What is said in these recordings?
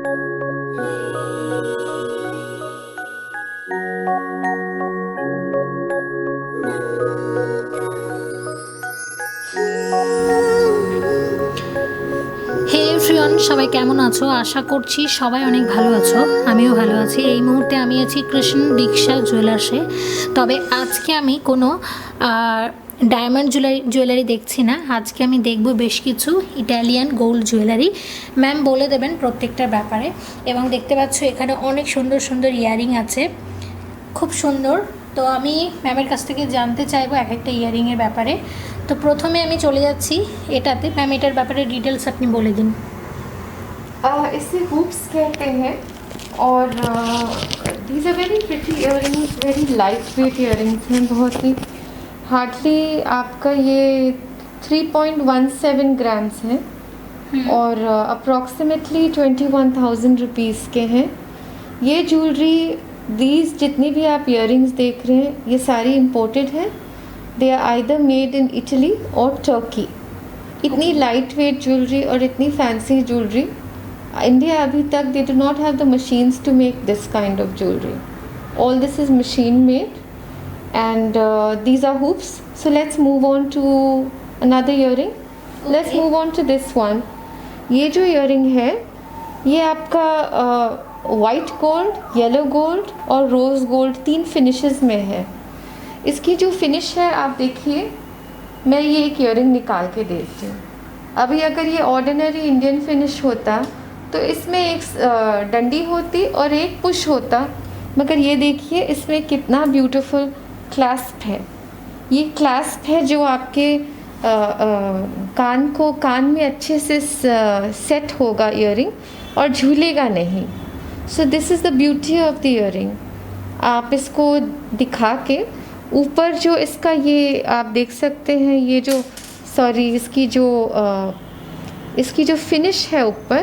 হে everyone, সবাই কেমন আছো? আশা করছি সবাই অনেক ভালো আছো। আমিও ভালো আছি। এই মুহূর্তে আমি আছি কৃষ্ণ দীক্ষা জুয়েলার্সে। তবে আজকে আমি কোনো ডায়মন্ড জুয়েলারি দেখছি না। আজকে আমি দেখব বেশ কিছু ইটালিয়ান গোল্ড জুয়েলারি। ম্যাম বলে দেবেন প্রত্যেকটার ব্যাপারে। এবং দেখতে পাচ্ছ এখানে অনেক সুন্দর সুন্দর ইয়ারিং আছে, খুব সুন্দর। তো আমি ম্যামের কাছ থেকে জানতে চাইবো এক একটা ইয়ারিংয়ের ব্যাপারে। তো প্রথমে আমি চলে যাচ্ছি এটাতে। ম্যাম এটার ব্যাপারে ডিটেলস আপনি বলে দিন। इसे हुप्स कहते हैं और these are very pretty earrings, very light weight earrings हैं। बहुत ही हार्डली आपका ये 3.17 ग्राम्स है और अप्रॉक्सीमेटली 21,000 रुपीज़ के हैं ये ज्वेलरी। दीज जितनी भी आप इयरिंग्स देख रहे हैं ये सारी इम्पोर्टेड है। They are either made in Italy और टर्की। इतनी लाइट वेट ज्वेलरी और इतनी फैंसी ज्वेलरी इंडिया अभी तक they do not have the machines to make this kind of jewellery. All this is machine made and these are hoops. So let's move on to another earring. Okay. Let's move on to this one. ये जो earring है ये आपका white gold, yellow gold और rose gold 3 finishes में है। इसकी जो फिनिश है आप देखिए, मैं ये एक earring निकाल के देखती हूँ। अभी अगर ये ऑर्डिनरी इंडियन फिनिश होता तो इसमें एक डंडी होती और एक पुश होता, मगर ये देखिए इसमें कितना ब्यूटीफुल क्लैस्प है। ये क्लैस्प है जो आपके कान में अच्छे से सेट होगा इयरिंग और झूलेगा नहीं। सो this is the beauty of the earring. आप इसको दिखा के ऊपर जो इसका ये आप देख सकते हैं, ये जो इसकी जो फिनिश है ऊपर,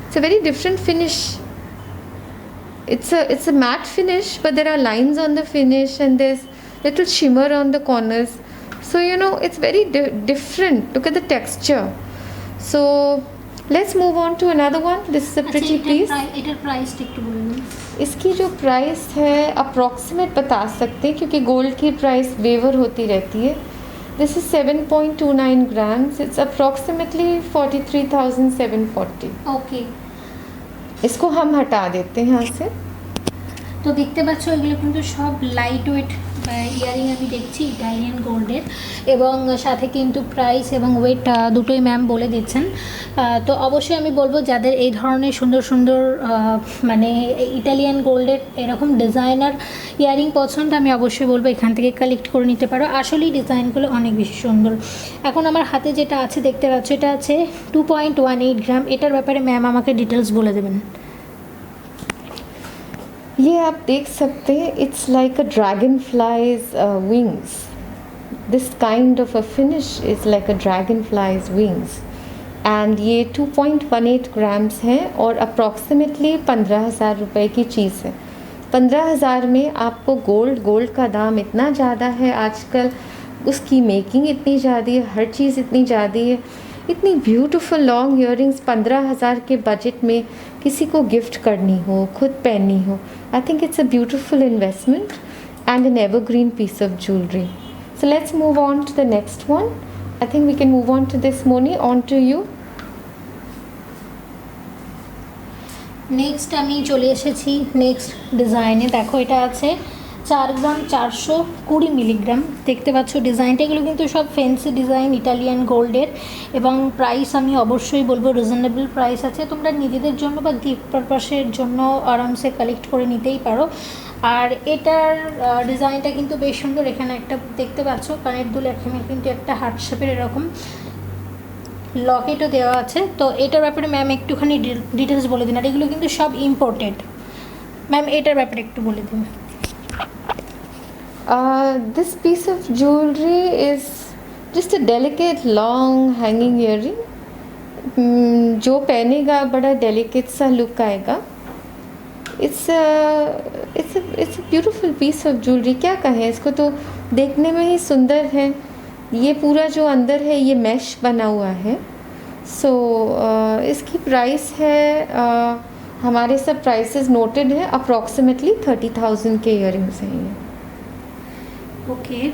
it's a very different finish. It's a matte finish, but there are lines on the finish and there's little shimmer on the corners. So you know it's very different. Look at the texture. So let's move on to another one. This is a pretty piece. इटर price टिक बोलिए। इसकी जो price है approximate बता सकते हैं क्योंकि गोल्ड की प्राइस वेवर होती रहती है। This is 7.29 grams. It's approximately 43,740. Okay, इसको हम हटा देते हैं यहाँ से। তো দেখতে পাচ্ছ এগুলো কিন্তু সব লাইট ওয়েট ইয়ারিং আমি দেখছি ইটালিয়ান গোল্ডের, এবং সাথে কিন্তু প্রাইস এবং ওয়েট দুটোই ম্যাম বলে দিচ্ছেন। তো অবশ্যই আমি বলবো যাদের এই ধরনের সুন্দর সুন্দর মানে ইটালিয়ান গোল্ডের এরকম ডিজাইনার ইয়ারিং পছন্দ, আমি অবশ্যই বলবো এখান থেকে কালেক্ট করে নিতে পারো। আসলেই ডিজাইনগুলো অনেক বেশি সুন্দর। এখন আমার হাতে যেটা আছে দেখতে পাচ্ছ, এটা আছে 2.18 গ্রাম। এটার ব্যাপারে ম্যাম আমাকে ডিটেলস বলে দেবেন। ये आप देख सकते हैं, it's like a dragon flies wings. This kind of a finish is like a dragon flies wings and ये 2.18 ग्राम्स हैं और अप्रॉक्सीमेटली 15,000 रुपये की चीज़ है। 15,000 में आपको गोल्ड का दाम इतना ज़्यादा है आजकल, उसकी मेकिंग इतनी ज़्यादा है, हर चीज़ इतनी ज़्यादा है। इतनी ब्यूटीफुल लॉन्ग इयरिंग्स 15,000 के बजट में किसी को गिफ्ट करनी हो, खुद पहननी हो, I think it's a beautiful investment and an evergreen piece of jewellery. So let's move on to the next one. I think we can move on to this. Moni, on to you. Next আমি চলে এসেছি next ডিজাইনে। দেখো এটা আছে 4 গ্রাম 420 milligram. দেখতে পাচ্ছ ডিজাইনটা, এগুলো কিন্তু সব ফ্যান্সি ডিজাইন ইটালিয়ান গোল্ডের, এবং প্রাইস আমি অবশ্যই বলবো রিজনেবল প্রাইস আছে। তোমরা নিজেদের জন্য বা গিফট পারপাসের জন্য আরামসে কালেক্ট করে নিতেই পারো। আর এটার ডিজাইনটা কিন্তু বেশ সুন্দর। এখানে একটা দেখতে পাচ্ছ কানের দুল, এখানে কিন্তু একটা হার্ট শেপের এরকম লকেটও দেওয়া আছে। তো এটার ব্যাপারে ম্যাম একটুখানি ডিটেলস বলে দিন। আর এগুলো কিন্তু সব ইম্পোর্টেড। ম্যাম এটার ব্যাপারে একটু বলে দিন। This piece of jewelry is just a delicate long hanging earring. जो पहनेगा बड़ा delicate सा लुक आएगा। It's a beautiful piece of jewelry। क्या कहें, इसको तो देखने में ही सुंदर है। ये पूरा जो अंदर है ये मैश बना हुआ है। सो इसकी प्राइस है हमारे सब प्राइसेस नोटेड है, अप्रॉक्सीमेटली 30,000 के इयरिंग्स हैं ये। ओके,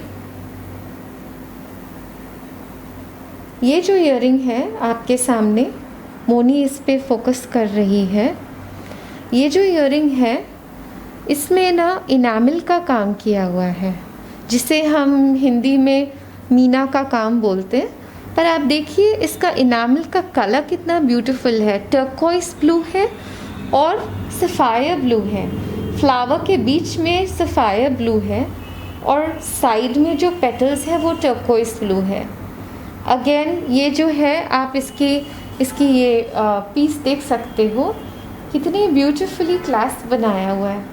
ये जो इयरिंग है आपके सामने, मोनी इस पे फोकस कर रही है। ये जो इयरिंग है इसमें ना इनामिल का काम किया हुआ है, जिसे हम हिंदी में मीना का काम बोलते हैं। पर आप देखिए इसका इनामिल का कलर कितना ब्यूटीफुल है, टर्कोइस ब्लू है और सफ़ायर ब्लू है। फ्लावर के बीच में सफ़ायर ब्लू है और साइड में जो पेटल्स है वो टर्कोइस ब्लू है। अगेन ये जो है आप इसकी ये पीस देख सकते हो, कितनी ब्यूटीफुली क्लास बनाया हुआ है।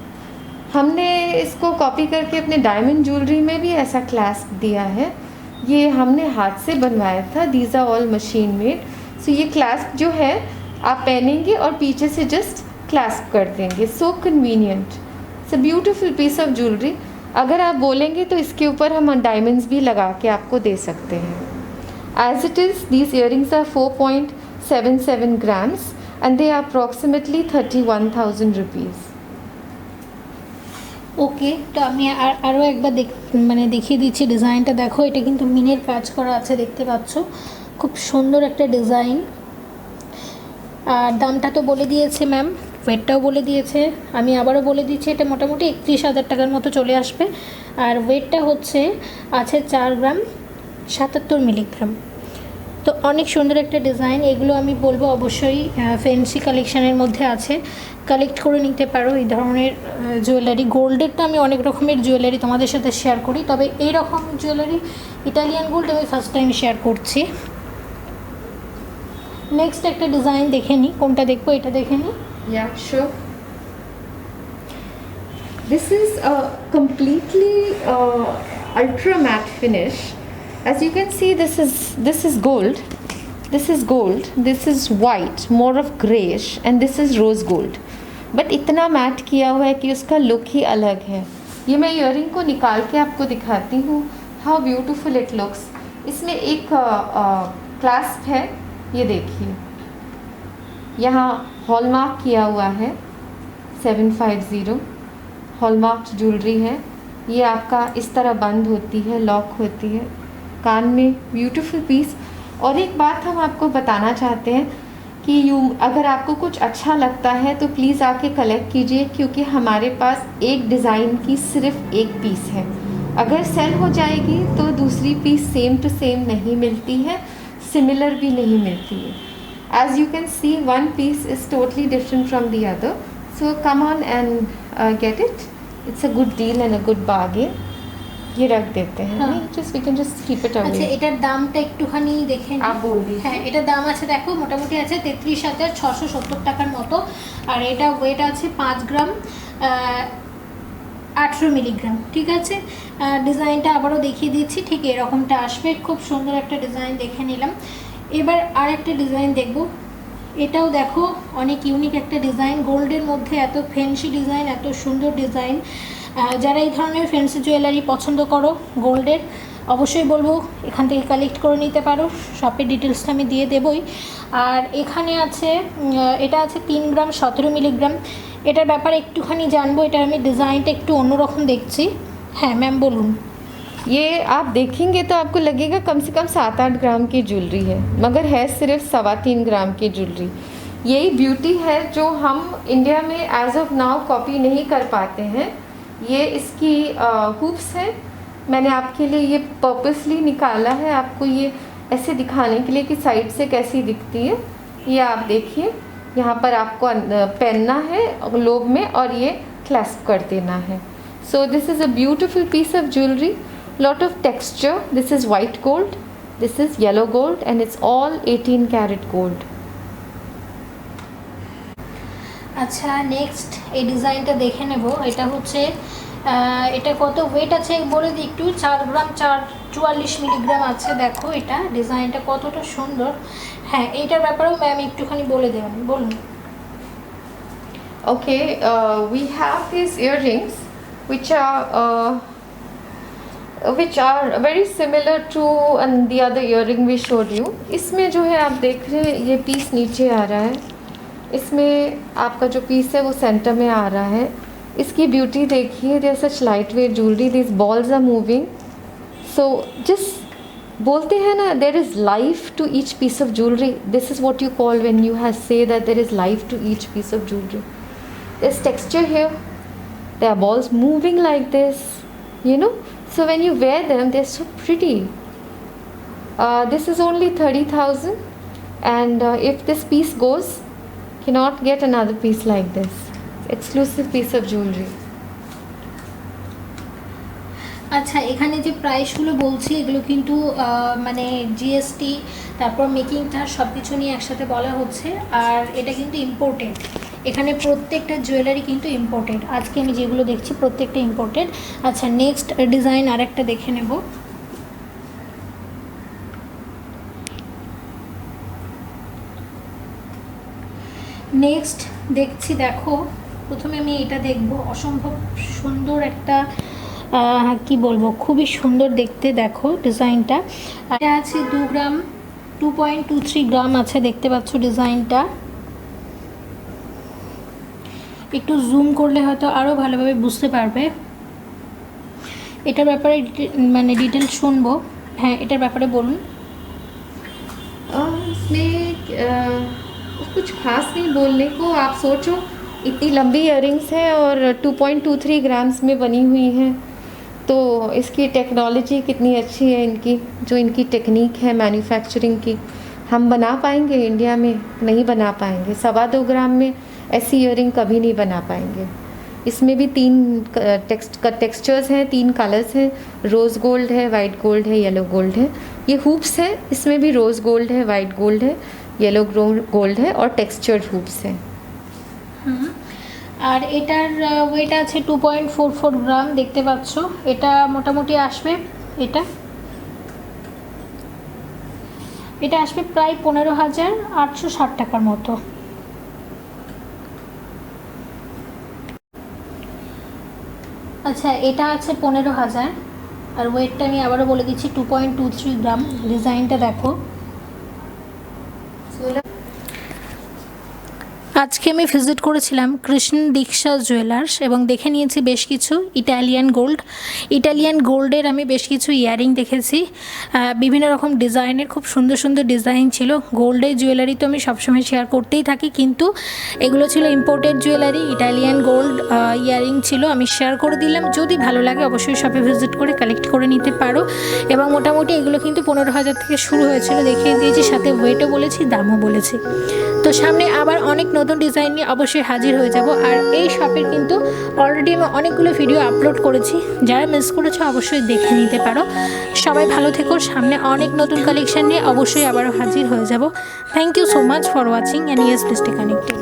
हमने इसको कॉपी करके अपने डायमंड ज्वेलरी में भी ऐसा क्लास दिया है। ये हमने हाथ से बनवाया था, these are all machine made. So ये क्लास जो है आप पहनेंगे और पीछे से जस्ट क्लास्प कर देंगे, so convenient. It's a beautiful piece of jewellery. अगर आप बोलेंगे तो इसके ऊपर हम डायमंड्स भी लगा के आपको दे सकते हैं। As it is, these earrings are 4.77 grams and they are approximately 31,000 rupees. ওকে, তো আমি আরও একবার দেখিয়ে দিচ্ছি ডিজাইনটা। দেখো, এটা কিন্তু মিনের কাজ করা আছে, দেখতে পাচ্ছ, খুব সুন্দর একটা ডিজাইন। আর দামটা তো বলে দিয়েছে ম্যাম, ওয়েটটাও বলে দিয়েছে। আমি আবারও বলে দিচ্ছি, এটা মোটামুটি 31,000 টাকার মতো চলে আসবে। আর ওয়েটটা আছে 4 গ্রাম 77 মিলিগ্রাম। তো অনেক সুন্দর একটা ডিজাইন। এগুলো আমি বলবো অবশ্যই ফ্যান্সি কালেকশানের মধ্যে আছে, কালেক্ট করে নিতে পারো এই ধরনের জুয়েলারি। গোল্ডের তো আমি অনেক রকমের জুয়েলারি তোমাদের সাথে শেয়ার করি, তবে এই রকম জুয়েলারি ইটালিয়ান গোল্ড আমি ফার্স্ট টাইম শেয়ার করছি। নেক্সট একটা ডিজাইন দেখে নিই, কোনটা দেখবো, এটা দেখে নিই। Yeah, sure. This is a completely ultra matte finish. As you can see, this is gold. This is gold. This is white, more of grayish, and this is rose gold. But इतना mat किया हुआ है कि उसका look ही अलग है। ये मैं इयरिंग को निकाल के आपको दिखाती हूँ, हाउ ब्यूटीफुल इट लुक्स। इसमें एक क्लास्प है, ये देखिए, यहाँ हॉलमार्क किया हुआ है 750, हॉलमार्क ज्वेलरी है। ये आपका इस तरह बंद होती है, लॉक होती है, कान में ब्यूटीफुल पीस। और एक बात हम आपको बताना चाहते हैं कि अगर आपको कुछ अच्छा लगता है तो प्लीज़ आके कलेक्ट कीजिए, क्योंकि हमारे पास एक डिज़ाइन की सिर्फ एक पीस है। अगर सेल हो जाएगी तो दूसरी पीस सेम टू सेम नहीं मिलती है, सिमिलर भी नहीं मिलती है। As you can see, one piece is totally different from the other. So come on and get it. It's a good deal and a good bargain. ये रख देते हैं, हाँ। we can just keep it away. আচ্ছা, এটার দামটা একটুখানি দেখে নিই। आप बोल दीजिए। হ্যাঁ, এটার দাম আছে, দেখো, মোটামুটি আছে 33,670 টাকার মতো। আর এটা ওয়েট আছে 5 গ্রাম 18 মিলিগ্রাম। ঠিক আছে, ডিজাইনটা আবারও দেখিয়ে দিচ্ছি, ঠিক এরকমটা আসবে। খুব সুন্দর একটা ডিজাইন দেখে নিলাম। এবার আর একটা ডিজাইন দেখব। এটাও দেখো অনেক ইউনিক একটা ডিজাইন, গোল্ডের মধ্যে এত ফ্যান্সি ডিজাইন, এত সুন্দর ডিজাইন। যারা এই ধরনের ফ্যান্সি জুয়েলারি পছন্দ করো গোল্ডের, অবশ্যই বলবো এখান থেকে কালেক্ট করে নিতে পারো। শপের ডিটেলসটা আমি দিয়ে দেবই। আর এখানে আছে, এটা আছে 3 গ্রাম 17 মিলিগ্রাম। এটার ব্যাপারে একটুখানি জানবো, এটার আমি ডিজাইনটা একটু অন্যরকম দেখছি। হ্যাঁ ম্যাম বলুন। ये आप देखेंगे तो आपको लगेगा कम से कम 7-8 ग्राम की ज्वेलरी है, मगर है सिर्फ 3.25 ग्राम की ज्वेलरी। यही ब्यूटी है जो हम इंडिया में एज ऑफ नाउ कॉपी नहीं कर पाते हैं। ये इसकी हुप्स हैं, मैंने आपके लिए ये पर्पसली निकाला है, आपको ये ऐसे दिखाने के लिए कि साइड से कैसी दिखती है। ये आप देखिए, यहाँ पर आपको पहनना है लोब में और ये क्लैस्प कर देना है। So this is a beautiful piece of jewellery, lot of texture. This is white gold, this is yellow gold, and it's all 18 karat gold. আচ্ছা, নেক্সট এই ডিজাইনটা দেখে নেব। এটা হচ্ছে এটা কত ওয়েট আছে বলে দিই একটু। 4 গ্রাম 44 মিলিগ্রাম আছে। দেখো এটা ডিজাইনটা কতটা সুন্দর। হ্যাঁ, এইটার ব্যাপারেও ম্যাম একটুখানি বলে দেবেন, বলুন। Okay, we have these earrings which are very similar to the other earring we showed you. इसमें जो है आप देख रहे हैं ये पीस नीचे आ रहा है, इसमें आपका जो पीस है वो सेंटर में आ रहा है। इसकी ब्यूटी देखिए, there such light weight jewellery, this balls are moving. So just बोलते हैं ना, there is life to each piece of jewellery. This is what you call when you have say that there is life to each piece of jewellery. This texture here, there are balls moving like this, you know, so when you wear them they're so pretty. This is only 30,000, and if this piece goes, cannot get another piece like this. Exclusive piece of jewelry. আচ্ছা, এখানে যে প্রাইসগুলো বলছি এগুলো কিন্তু মানে GST, তারপর making charge সব কিছু নিয়ে একসাথে বলা হচ্ছে। আর এটা কিন্তু ইম্পোর্টেড, এখানে প্রত্যেকটা জুয়েলারি কিন্তু ইম্পোর্টেড। আজকে আমি যেগুলো দেখছি প্রত্যেকটা ইম্পোর্টেড। আচ্ছা, নেক্সট ডিজাইন আরেকটা দেখে নেব। নেক্সট দেখছি, দেখো প্রথমে আমি এটা দেখব। অসম্ভব সুন্দর একটা কি বলবো, খুবই সুন্দর দেখতে। দেখো ডিজাইনটা, এটা আছে 2 গ্রাম, 2.23 গ্রাম আছে, দেখতে পাচ্ছ ডিজাইনটা। একটু জুম করলে হয়তো আরও ভালোভাবে বুঝতে পারবে। এটার ব্যাপারে মানে ডিটেল শুনবো। হ্যাঁ, এটার ব্যাপারে বলুন। इसमें कुछ खास नहीं बोलने को। आप सोचो, इतनी लंबी इयररिंग्स हैं और 2.23 ग्राम्स में बनी हुई हैं, तो इसकी टेक्नोलॉजी कितनी अच्छी है इनकी, जो इनकी टेक्निक है मैन्युफैक्चरिंग की, हम बना पाएंगे इंडिया में? नहीं बना पाएंगे। 2.25 ग्राम में ऐसी इयररिंग कभी नहीं बना पाएंगे। इसमें भी 3 टेक्सचर्स हैं, 3 कलर्स हैं, रोज़ गोल्ड है, वाइट गोल्ड है, येलो गोल्ड है। ये हुप्स है, इसमें भी रोज़ गोल्ड है, वाइट गोल्ड है, येलो गोल्ड है और टेक्सचर्ड हुप्स हैं। আর এটার ওয়েট আছে 2.44 গ্রাম, দেখতে পাচ্ছ। এটা মোটামুটি আসবে, এটা আসবে প্রায় 15,860 টাকার মতো। আচ্ছা, এটা আছে 15,000, আর ওয়েটটা আমি আবারও বলে দিচ্ছি 2.23 গ্রাম। ডিজাইনটা দেখো। আজকে আমি ভিজিট করেছিলাম কৃষ্ণ দীক্ষা জুয়েলার্স এবং দেখে নিয়েছি বেশ কিছু ইটালিয়ান গোল্ডের আমি বেশ কিছু ইয়ারিং দেখেছি। বিভিন্ন রকম ডিজাইনের খুব সুন্দর সুন্দর ডিজাইন ছিল। গোল্ডের জুয়েলারি তো আমি সবসময় শেয়ার করতেই থাকি, কিন্তু এগুলো ছিল imported jewellery, Italian gold earring ছিল। আমি শেয়ার করে দিলাম। যদি ভালো লাগে অবশ্যই শপে ভিজিট করে কালেক্ট করে নিতে পারো। এবং মোটামুটি এগুলো কিন্তু 15,000 থেকে শুরু হয়েছিল, দেখিয়ে দিয়েছি, সাথে ওয়েটও বলেছি, দামও বলেছি। তো সামনে আবার অনেক নতুন ডিজাইন নিয়ে অবশ্যই হাজির হয়ে যাব। আর এই শপের কিন্তু অলরেডি আমি অনেকগুলো ভিডিও আপলোড করেছি, যারা মিস করেছো অবশ্যই দেখে নিতে পারো। সবাই ভালো থেকো, সামনে অনেক নতুন কালেকশন নিয়ে অবশ্যই আবারও হাজির হয়ে যাব। Thank you so much for watching, and yes, please stay connected.